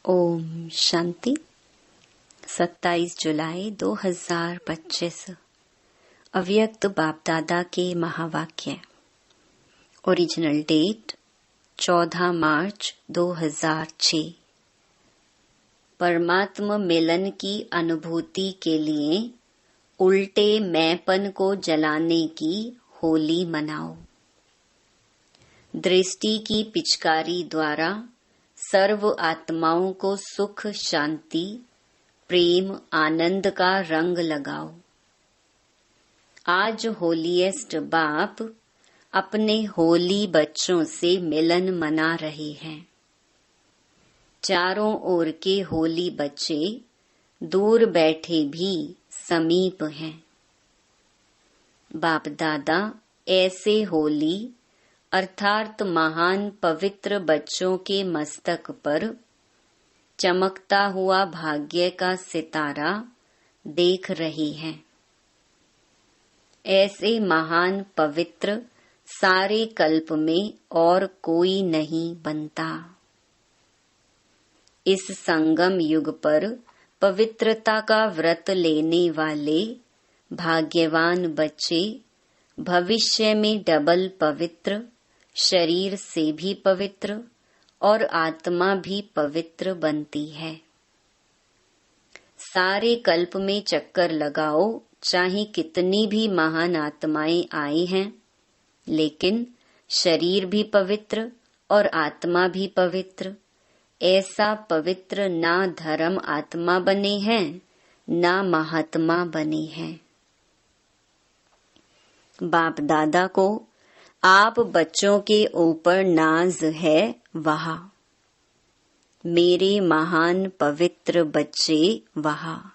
ओम शांति। 27 जुलाई 2025 अव्यक्त बाप दादा के महावाक्य। ओरिजिनल डेट 14 मार्च 2006। परमात्मा मिलन की अनुभूति के लिए उल्टे मैंपन को जलाने की होली मनाओ। दृष्टि की पिचकारी द्वारा सर्व आत्माओं को सुख, शांति, प्रेम, आनंद का रंग लगाओ। आज होलीएस्ट बाप अपने होली बच्चों से मिलन मना रहे हैं। चारों ओर के होली बच्चे दूर बैठे भी समीप हैं। बाप दादा ऐसे होली अर्थात महान पवित्र बच्चों के मस्तक पर चमकता हुआ भाग्य का सितारा देख रहे हैं। ऐसे महान पवित्र सारे कल्प में और कोई नहीं बनता। इस संगम युग पर पवित्रता का व्रत लेने वाले भाग्यवान बच्चे भविष्य में डबल पवित्र, शरीर से भी पवित्र और आत्मा भी पवित्र बनती है। सारे कल्प में चक्कर लगाओ, चाहे कितनी भी महान आत्माएं आई हैं, लेकिन शरीर भी पवित्र और आत्मा भी पवित्र। ऐसा पवित्र ना धर्म आत्मा बने हैं, ना महात्मा बने हैं। बाप दादा को आप बच्चों के ऊपर नाज है वहाँ। मेरे महान पवित्र बच्चे वहाँ।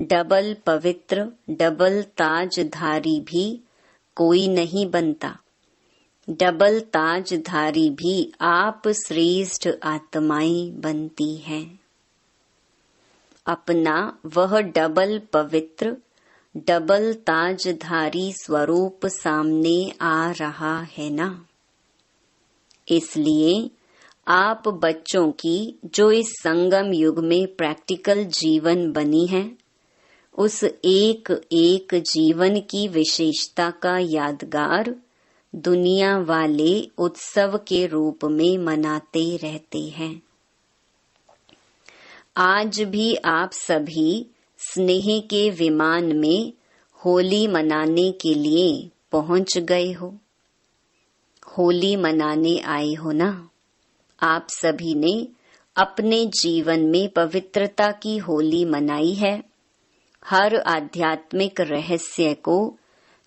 डबल पवित्र, डबल ताजधारी भी कोई नहीं बनता। डबल ताजधारी भी आप श्रेष्ठ आत्माएं बनती हैं। अपना वह डबल पवित्र, डबल ताजधारी स्वरूप सामने आ रहा है ना। इसलिए आप बच्चों की जो इस संगम युग में प्रैक्टिकल जीवन बनी है, उस एक एक जीवन की विशेषता का यादगार दुनिया वाले उत्सव के रूप में मनाते रहते हैं। आज भी आप सभी स्नेह के विमान में होली मनाने के लिए पहुंच गए हो। होली मनाने आए हो ना। आप सभी ने अपने जीवन में पवित्रता की होली मनाई है। हर आध्यात्मिक रहस्य को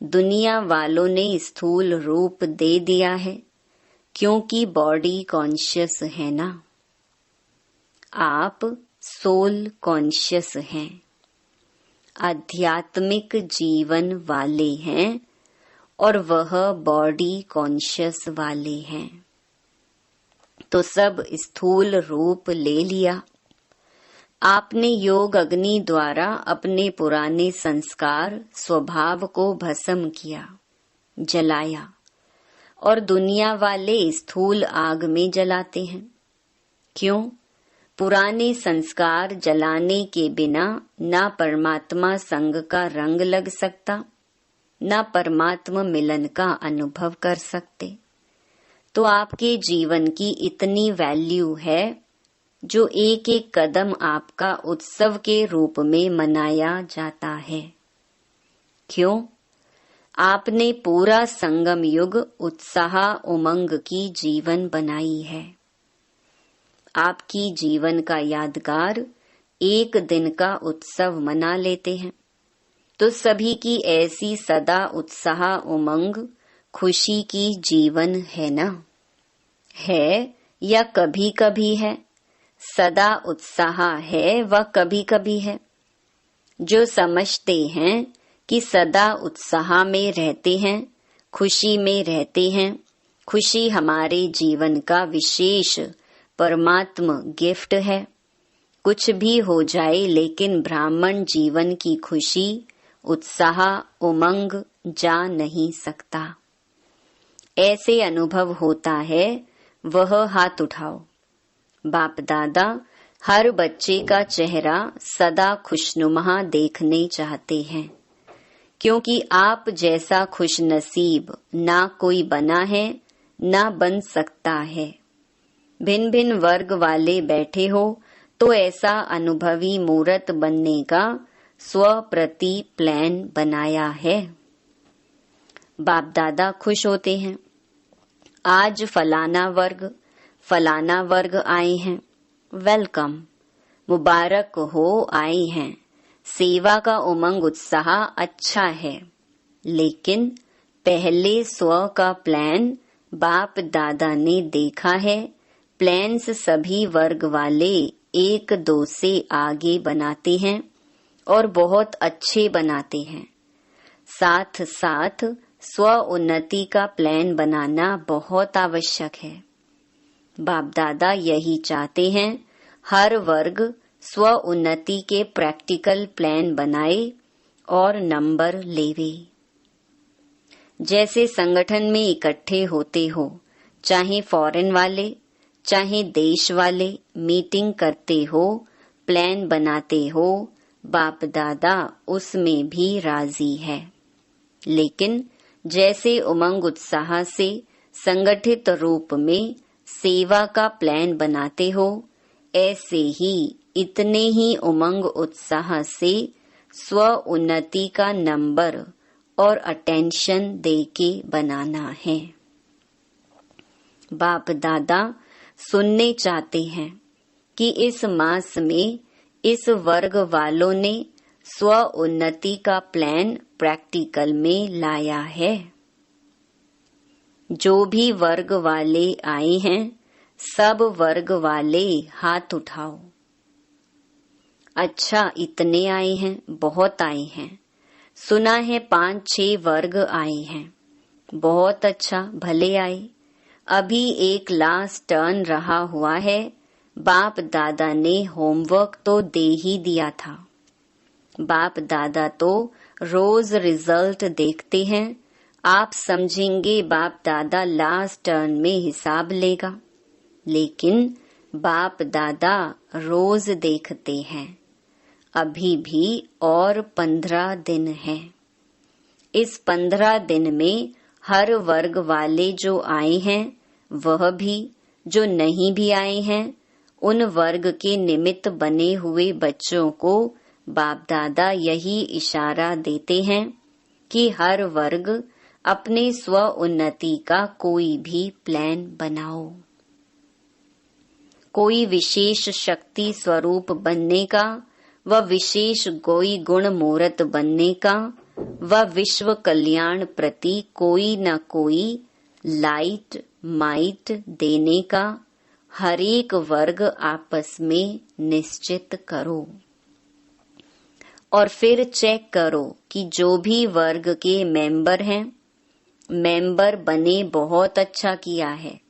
दुनिया वालों ने स्थूल रूप दे दिया है, क्योंकि बॉडी कॉन्शियस है ना। आप सोल कॉन्शियस हैं, आध्यात्मिक जीवन वाले हैं और वह बॉडी कॉन्शियस वाले हैं। तो सब स्थूल रूप ले लिया। आपने योग अग्नि द्वारा अपने पुराने संस्कार स्वभाव को भस्म किया, जलाया, और दुनिया वाले स्थूल आग में जलाते हैं। क्यों? पुराने संस्कार जलाने के बिना ना परमात्मा संग का रंग लग सकता, ना परमात्मा मिलन का अनुभव कर सकते। तो आपके जीवन की इतनी वैल्यू है जो एक एक कदम आपका उत्सव के रूप में मनाया जाता है। क्यों? आपने पूरा संगम युग उत्साह उमंग की जीवन बनाई है। आपकी जीवन का यादगार एक दिन का उत्सव मना लेते हैं। तो सभी की ऐसी सदा उत्साह उमंग खुशी की जीवन है ना? है या कभी कभी है? सदा उत्साह है व कभी कभी है। जो समझते हैं कि सदा उत्साह में रहते हैं, खुशी में रहते हैं, खुशी हमारे जीवन का विशेष परमात्मा गिफ्ट है। कुछ भी हो जाए, लेकिन ब्राह्मण जीवन की खुशी, उत्साह, उमंग जा नहीं सकता। ऐसे अनुभव होता है, वह हाथ उठाओ। बाप दादा हर बच्चे का चेहरा सदा खुशनुमा देखने चाहते हैं, क्योंकि आप जैसा खुशनसीब ना कोई बना है ना बन सकता है। भिन्न भिन्न वर्ग वाले बैठे हो तो ऐसा अनुभवी मूर्त बनने का स्वप्रति प्लान बनाया है। बाप दादा खुश होते हैं। आज फलाना वर्ग आए हैं, वेलकम, मुबारक हो आए हैं। सेवा का उमंग उत्साह अच्छा है, लेकिन पहले स्व का प्लान बाप दादा ने देखा है। प्लान्स सभी वर्ग वाले एक दो से आगे बनाते हैं और बहुत अच्छे बनाते हैं। साथ साथ स्व उन्नति का प्लान बनाना बहुत आवश्यक है। बाप दादा यही चाहते हैं, हर वर्ग स्व उन्नति के प्रैक्टिकल प्लान बनाए और नंबर लेवे। जैसे संगठन में इकट्ठे होते हो, चाहे फॉरेन वाले चाहे देश वाले, मीटिंग करते हो, प्लान बनाते हो, बाप दादा उसमें भी राजी है। लेकिन जैसे उमंग उत्साह से संगठित रूप में सेवा का प्लान बनाते हो, ऐसे ही इतने ही उमंग उत्साह से स्व उन्नति का नंबर और अटेंशन देके बनाना है। बाप दादा सुनने चाहते हैं कि इस मास में इस वर्ग वालों ने स्व उन्नति का प्लान प्रैक्टिकल में लाया है। जो भी वर्ग वाले आए हैं, सब वर्ग वाले हाथ उठाओ। अच्छा, इतने आए हैं, बहुत आए हैं। सुना है 5-6 वर्ग आए हैं, बहुत अच्छा, भले आए। अभी एक लास्ट टर्न रहा हुआ है। बाप दादा ने होमवर्क तो दे ही दिया था। बाप दादा तो रोज रिजल्ट देखते हैं। आप समझेंगे बाप दादा लास्ट टर्न में हिसाब लेगा, लेकिन बाप दादा रोज देखते हैं। अभी भी और 15 दिन हैं। इस 15 दिन में हर वर्ग वाले जो आए हैं, वह भी जो नहीं भी आए हैं, उन वर्ग के निमित्त बने हुए बच्चों को बाप दादा यही इशारा देते हैं कि हर वर्ग अपने स्व उन्नति का कोई भी प्लान बनाओ। कोई विशेष शक्ति स्वरूप बनने का, व विशेष कोई गुण मूर्त बनने का, व विश्व कल्याण प्रति कोई न कोई लाइट माइट देने का हरेक वर्ग आपस में निश्चित करो और फिर चेक करो कि जो भी वर्ग के मेंबर हैं, मेंबर बने बहुत अच्छा किया है,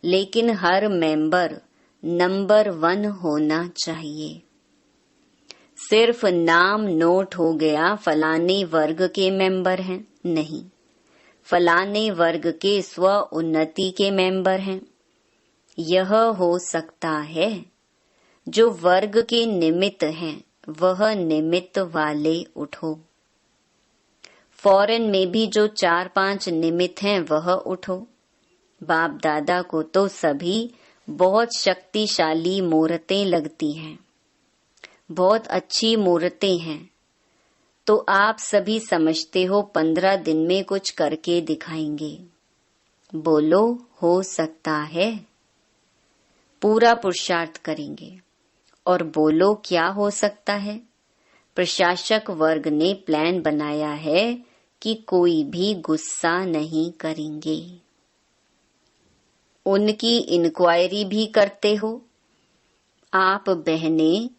लेकिन हर मेंबर नंबर 1 होना चाहिए। सिर्फ नाम नोट हो गया फलाने वर्ग के मेंबर हैं, नहीं, फलाने वर्ग के स्व उन्नति के मेंबर हैं। यह हो सकता है जो वर्ग के निमित्त हैं, वह निमित्त वाले उठो। फॉरेन में भी जो 4-5 निमित्त हैं, वह उठो। बाप दादा को तो सभी बहुत शक्तिशाली मूर्तें लगती हैं, बहुत अच्छी मूर्तें हैं। तो आप सभी समझते हो 15 दिन में कुछ करके दिखाएंगे। बोलो, हो सकता है। पूरा पुरुषार्थ करेंगे। और बोलो, क्या हो सकता है? प्रशासक वर्ग ने प्लान बनाया है कि कोई भी गुस्सा नहीं करेंगे। उनकी इंक्वायरी भी करते हो। आप बहनें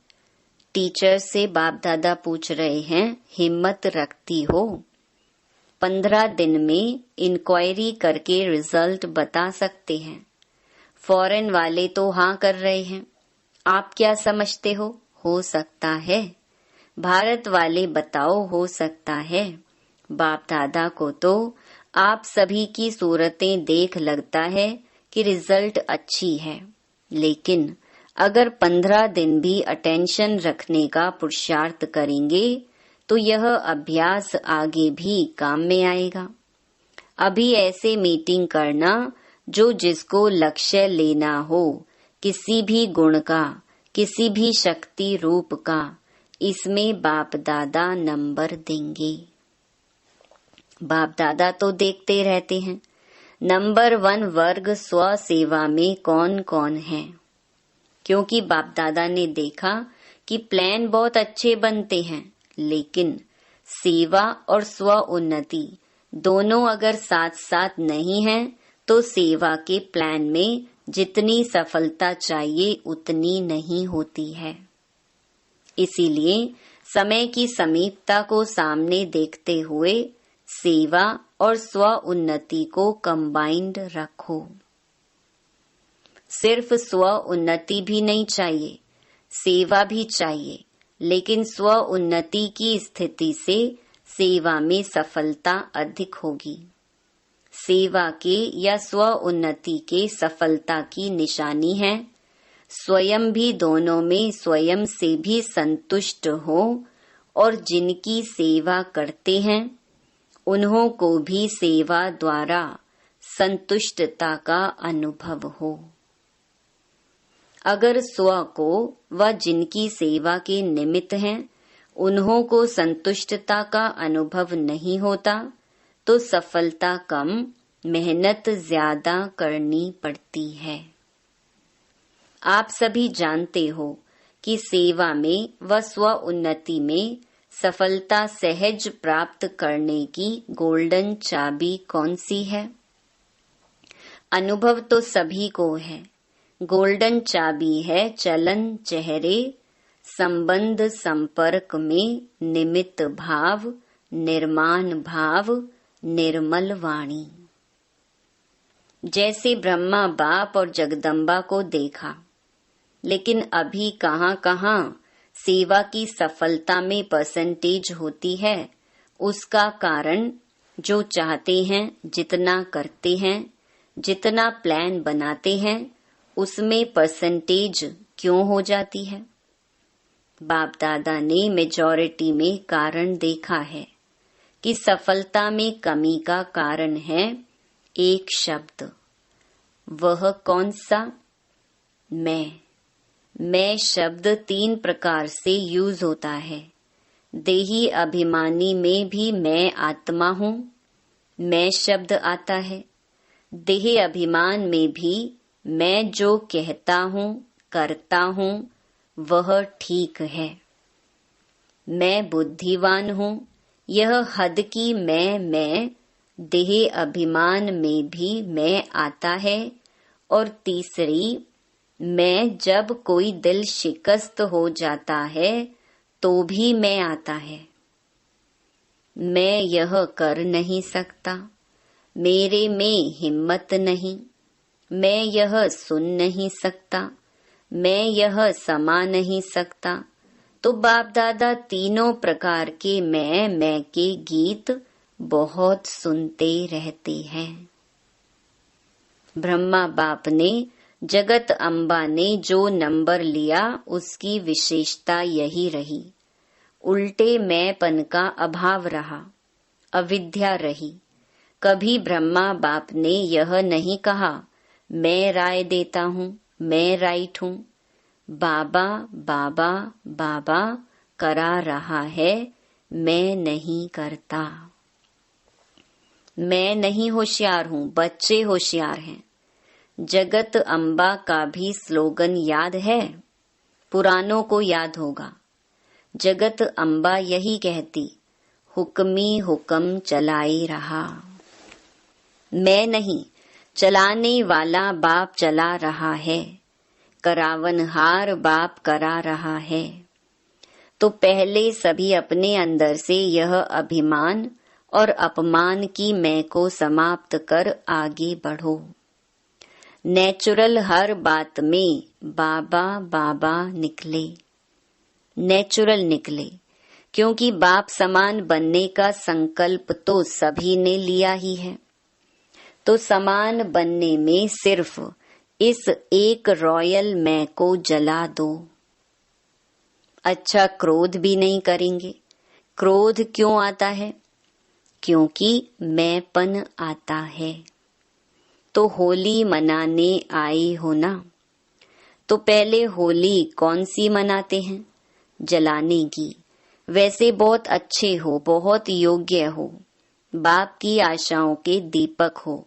टीचर से बाप दादा पूछ रहे हैं, हिम्मत रखती हो? 15 दिन में इंक्वायरी करके रिजल्ट बता सकते हैं। फॉरेन वाले तो हाँ कर रहे हैं। आप क्या समझते हो सकता है। भारत वाले बताओ, हो सकता है। बाप दादा को तो आप सभी की सूरतें देख लगता है कि रिजल्ट अच्छी है, लेकिन अगर 15 दिन भी अटेंशन रखने का पुरुषार्थ करेंगे तो यह अभ्यास आगे भी काम में आएगा। अभी ऐसे मीटिंग करना जो जिसको लक्ष्य लेना हो, किसी भी गुण का, किसी भी शक्ति रूप का, इसमें बाप दादा नंबर देंगे। बाप दादा तो देखते रहते हैं नंबर 1 वर्ग स्व सेवा में कौन कौन है, क्योंकि बाप दादा ने देखा कि प्लान बहुत अच्छे बनते हैं, लेकिन सेवा और स्व उन्नति दोनों अगर साथ साथ नहीं है तो सेवा के प्लान में जितनी सफलता चाहिए उतनी नहीं होती है। इसीलिए समय की समीपता को सामने देखते हुए सेवा और स्व उन्नति को कंबाइंड रखो। सिर्फ स्व उन्नति भी नहीं चाहिए, सेवा भी चाहिए, लेकिन स्व उन्नति की स्थिति से सेवा में सफलता अधिक होगी। सेवा के या स्व उन्नति के सफलता की निशानी है स्वयं भी दोनों में स्वयं से भी संतुष्ट हो और जिनकी सेवा करते हैं उन्हों को भी सेवा द्वारा संतुष्टता का अनुभव हो। अगर स्व को व जिनकी सेवा के निमित्त हैं उन्हों को संतुष्टता का अनुभव नहीं होता तो सफलता कम, मेहनत ज्यादा करनी पड़ती है। आप सभी जानते हो कि सेवा में व स्व उन्नति में सफलता सहज प्राप्त करने की गोल्डन चाबी कौन सी है? अनुभव तो सभी को है। गोल्डन चाबी है चलन चेहरे, संबंध संपर्क में निमित्त भाव, निर्माण भाव, निर्मल वाणी। जैसे ब्रह्मा बाप और जगदम्बा को देखा, लेकिन अभी कहाँ कहाँ सेवा की सफलता में परसेंटेज होती है, उसका कारण जो चाहते हैं, जितना करते हैं, जितना प्लान बनाते हैं, उसमें परसेंटेज क्यों हो जाती है? बाप दादा ने मेजॉरिटी में कारण देखा है कि सफलता में कमी का कारण है एक शब्द। वह कौन सा? मैं शब्द 3 प्रकार से यूज होता है। देही अभिमानी में भी मैं आत्मा हूँ, मैं शब्द आता है। देह अभिमान में भी मैं जो कहता हूँ, करता हूँ, वह ठीक है। मैं बुद्धिवान हूँ, यह हद की मैं देह अभिमान में भी मैं आता है। और तीसरी, मैं जब कोई दिल शिकस्त हो जाता है तो भी मैं आता है। मैं यह कर नहीं सकता, मेरे में हिम्मत नहीं, मैं यह सुन नहीं सकता, मैं यह समा नहीं सकता। तो बाप दादा तीनों प्रकार के मैं के गीत बहुत सुनते रहते हैं। ब्रह्मा बाप ने जगत अम्बा ने जो नंबर लिया उसकी विशेषता यही रही। उल्टे मैंपन का अभाव रहा, अविद्या रही। कभी ब्रह्मा बाप ने यह नहीं कहा मैं राय देता हूँ, मैं राइट हूँ। बाबा बाबा बाबा करा रहा है, मैं नहीं करता। मैं नहीं होशियार हूँ, बच्चे होशियार हैं। जगत अम्बा का भी स्लोगन याद है, पुरानों को याद होगा। जगत अम्बा यही कहती, हुक्मी हुक्म चलाई रहा। मैं नहीं, चलाने वाला बाप चला रहा है, करावनहार बाप करा रहा है। तो पहले सभी अपने अंदर से यह अभिमान और अपमान की मैं को समाप्त कर आगे बढ़ो। नेचुरल हर बात में बाबा बाबा निकले, नेचुरल निकले, क्योंकि बाप समान बनने का संकल्प तो सभी ने लिया ही है। तो समान बनने में सिर्फ इस एक रॉयल मैं को जला दो। अच्छा, क्रोध भी नहीं करेंगे। क्रोध क्यों आता है? क्योंकि मैंपन आता है। तो होली मनाने आए हो ना, तो पहले होली कौन सी मनाते हैं? जलाने की। वैसे बहुत अच्छे हो, बहुत योग्य हो, बाप की आशाओं के दीपक हो।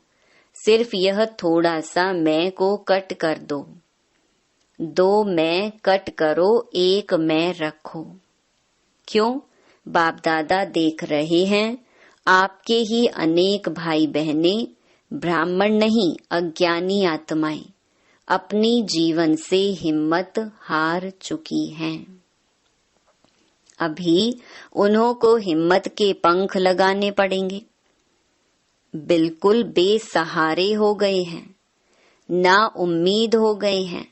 सिर्फ यह थोड़ा सा मैं को कट कर दो। दो मैं कट करो, एक मैं रखो। क्यों? बाप दादा देख रहे हैं आपके ही अनेक भाई बहनें, ब्राह्मण नहीं अज्ञानी आत्माएं, अपनी जीवन से हिम्मत हार चुकी हैं। अभी उन्हों को हिम्मत के पंख लगाने पड़ेंगे। बिल्कुल बेसहारे हो गए हैं, ना उम्मीद हो गए हैं।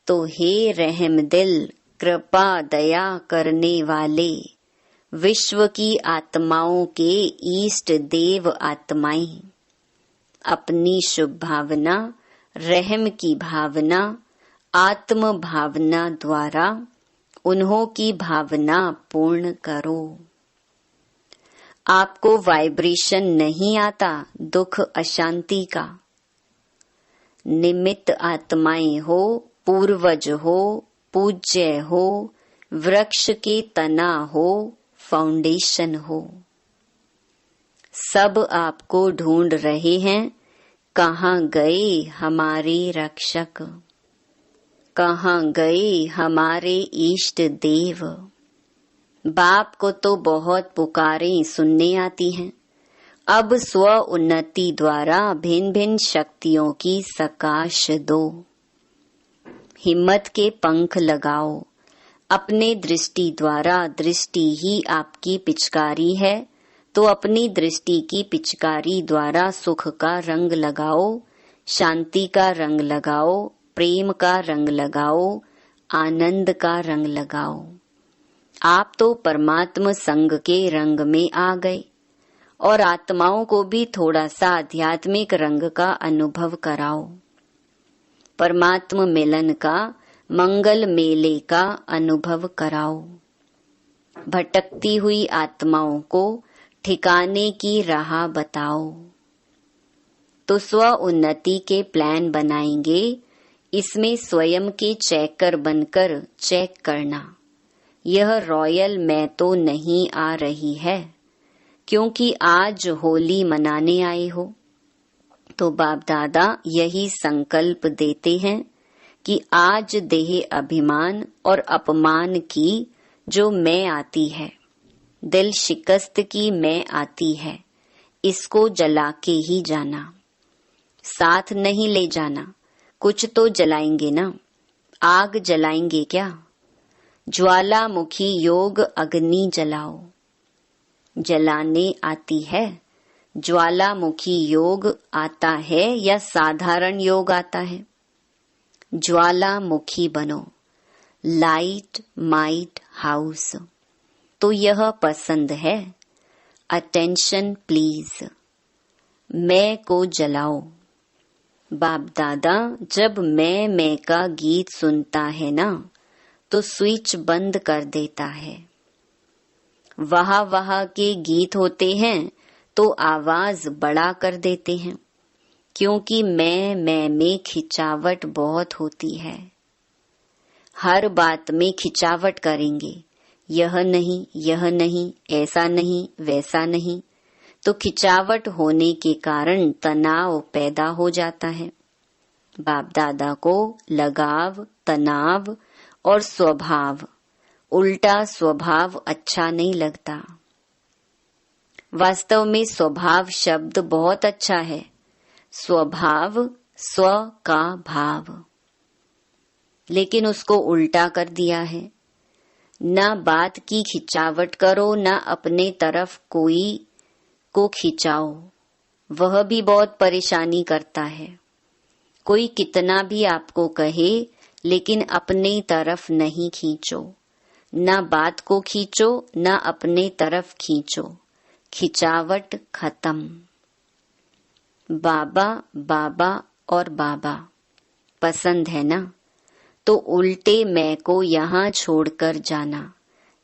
तो हे रहम दिल, कृपा दया करने वाले, विश्व की आत्माओं के ईष्ट देव आत्माएं, अपनी शुभ भावना, रहम की भावना, आत्म भावना द्वारा उन्हों की भावना पूर्ण करो। आपको वाइब्रेशन नहीं आता दुख अशांति का। निमित्त आत्माएं हो, पूर्वज हो, पूज्य हो, वृक्ष के तना हो, फाउंडेशन हो, सब आपको ढूंढ रहे हैं। कहाँ गए हमारे रक्षक? कहाँ गए हमारे इष्ट देव? बाप को तो बहुत पुकारें सुनने आती हैं। अब स्व उन्नति द्वारा भिन्न भिन्न शक्तियों की सकाश दो। हिम्मत के पंख लगाओ। अपने दृष्टि द्वारा, दृष्टि ही आपकी पिचकारी है, तो अपनी दृष्टि की पिचकारी द्वारा सुख का रंग लगाओ, शांति का रंग लगाओ, प्रेम का रंग लगाओ, आनंद का रंग लगाओ। आप तो परमात्म संग के रंग में आ गए और आत्माओं को भी थोड़ा सा आध्यात्मिक रंग का अनुभव कराओ। परमात्म मिलन का, मंगल मेले का अनुभव कराओ। भटकती हुई आत्माओं को ठिकाने की राह बताओ। तो स्व उन्नति के प्लान बनाएंगे। इसमें स्वयं के चेकर बनकर चेक करना, यह रॉयल मैं तो नहीं आ रही है। क्योंकि आज होली मनाने आए हो, तो बाप दादा यही संकल्प देते हैं कि आज देह अभिमान और अपमान की जो मैं आती है, दिल शिकस्त की मैं आती है, इसको जला के ही जाना। साथ नहीं ले जाना, कुछ तो जलाएंगे ना। आग जलाएंगे क्या? ज्वालामुखी योग अग्नि जलाओ। जलाने आती है? ज्वालामुखी योग आता है या साधारण योग आता है? ज्वालामुखी बनो, लाइट माइट हाउस। तो यह पसंद है। Attention please. मैं को जलाओ। बाप दादा जब मैं का गीत सुनता है ना, तो स्विच बंद कर देता है। वहा वहा के गीत होते हैं तो आवाज बड़ा कर देते हैं, क्योंकि मैं में खिंचावट बहुत होती है। हर बात में खिंचावट करेंगे, यह नहीं, ऐसा नहीं, वैसा नहीं, तो खिंचावट होने के कारण तनाव पैदा हो जाता है। बाप दादा को लगाव, तनाव और स्वभाव, उल्टा स्वभाव अच्छा नहीं लगता। वास्तव में स्वभाव शब्द बहुत अच्छा है। स्वभाव स्व का भाव, लेकिन उसको उल्टा कर दिया है। न बात की खिंचावट करो, न अपने तरफ कोई को खिंचाओ, वह भी बहुत परेशानी करता है। कोई कितना भी आपको कहे, लेकिन अपनी तरफ नहीं खींचो। न बात को खींचो, न अपने तरफ खींचो, खिंचावट खत्म। बाबा बाबा और बाबा, पसंद है ना? तो उल्टे मैं को यहाँ छोड़कर जाना,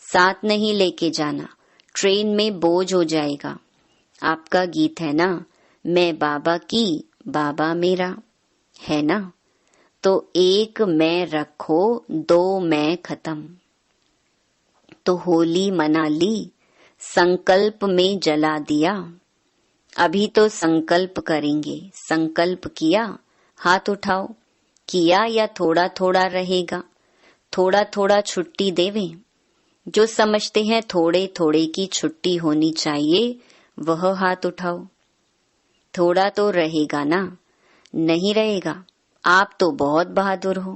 साथ नहीं लेके जाना, ट्रेन में बोझ हो जाएगा। आपका गीत है ना, मैं बाबा की बाबा मेरा, है ना? तो एक मैं रखो, दो मैं खत्म। तो होली मना ली, संकल्प में जला दिया। अभी तो संकल्प करेंगे। संकल्प किया, हाथ उठाओ। किया या थोड़ा थोड़ा रहेगा? थोड़ा थोड़ा छुट्टी देवे। जो समझते हैं थोड़े थोड़े की छुट्टी होनी चाहिए, वह हाथ उठाओ। थोड़ा तो रहेगा ना? नहीं रहेगा। आप तो बहुत बहादुर हो,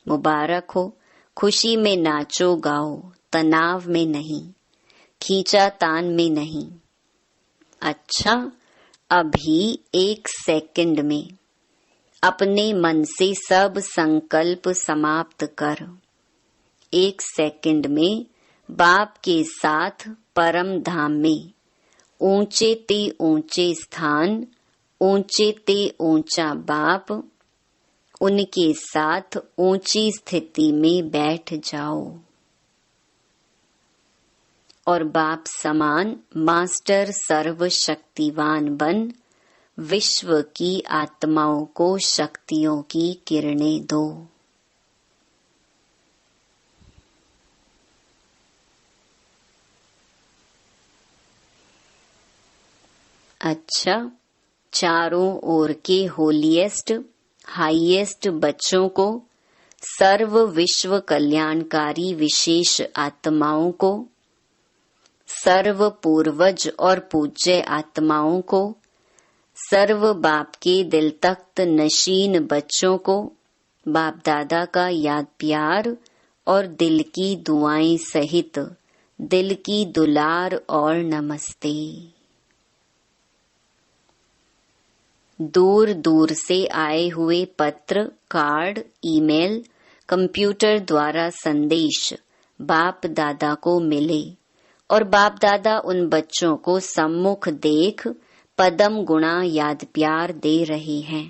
मुबारक हो। खुशी में नाचो गाओ, तनाव में नहीं, खींचा तान में नहीं। अच्छा, अभी 1 सेकंड में अपने मन से सब संकल्प समाप्त कर। 1 सेकंड में बाप के साथ परम धाम में, ऊंचे ते ऊंचे स्थान, ऊंचे ते ऊंचा बाप, उनके साथ ऊंची स्थिति में बैठ जाओ और बाप समान मास्टर सर्वशक्तिवान बन विश्व की आत्माओं को शक्तियों की किरणें दो। अच्छा, चारों ओर के होलीएस्ट हाईएस्ट बच्चों को, सर्व विश्व कल्याणकारी विशेष आत्माओं को, सर्व पूर्वज और पूज्य आत्माओं को, सर्व बाप के दिल तख्त नशीन बच्चों को बाप दादा का याद प्यार और दिल की दुआएं सहित दिल की दुलार और नमस्ते। दूर दूर से आए हुए पत्र, कार्ड, ईमेल, कंप्यूटर द्वारा संदेश बाप दादा को मिले और बाप दादा उन बच्चों को सम्मुख देख पदम गुणा याद प्यार दे रहे हैं।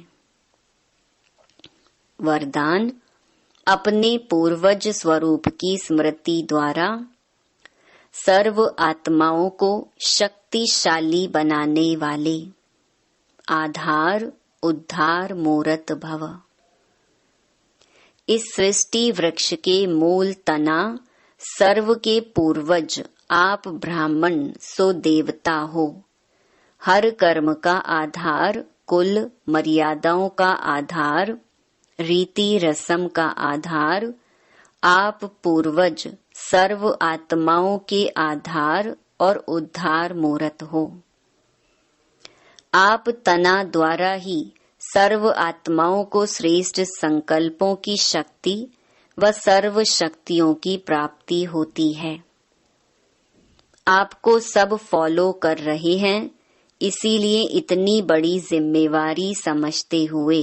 वरदान, अपने पूर्वज स्वरूप की स्मृति द्वारा सर्व आत्माओं को शक्तिशाली बनाने वाले आधार उद्धार मूर्त भव। इस सृष्टि वृक्ष के मूल तना सर्व के पूर्वज आप ब्राह्मण सो देवता हो। हर कर्म का आधार, कुल मर्यादाओं का आधार, रीति रस्म का आधार आप पूर्वज सर्व आत्माओं के आधार और उद्धार मूर्त हो। आप तना द्वारा ही सर्व आत्माओं को श्रेष्ठ संकल्पों की शक्ति व सर्व शक्तियों की प्राप्ति होती है। आपको सब फॉलो कर रहे हैं, इसीलिए इतनी बड़ी जिम्मेवारी समझते हुए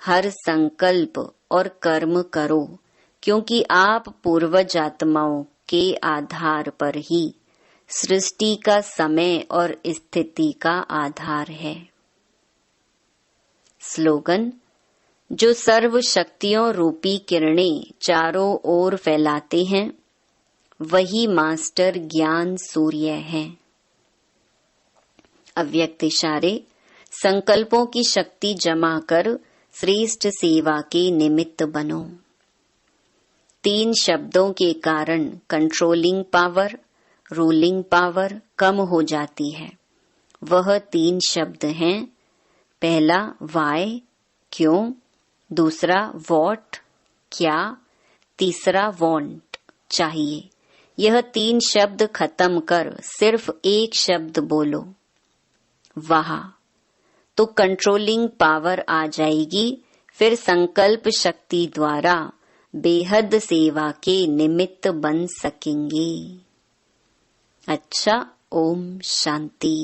हर संकल्प और कर्म करो, क्योंकि आप पूर्वज आत्माओं के आधार पर ही सृष्टि का समय और स्थिति का आधार है। स्लोगन, जो सर्व शक्तियों रूपी किरणें चारों ओर फैलाते हैं, वही मास्टर ज्ञान सूर्य है। अव्यक्त इशारे, संकल्पों की शक्ति जमा कर श्रेष्ठ सेवा के निमित्त बनो। 3 शब्दों के कारण कंट्रोलिंग पावर, रूलिंग पावर कम हो जाती है। वह 3 शब्द हैं, पहला वाई क्यों, दूसरा व्हाट क्या, तीसरा वांट चाहिए। यह 3 शब्द खत्म कर सिर्फ एक शब्द बोलो, वाह, तो कंट्रोलिंग पावर आ जाएगी। फिर संकल्प शक्ति द्वारा बेहद सेवा के निमित्त बन सकेंगे। अच्छा, ओम शांति।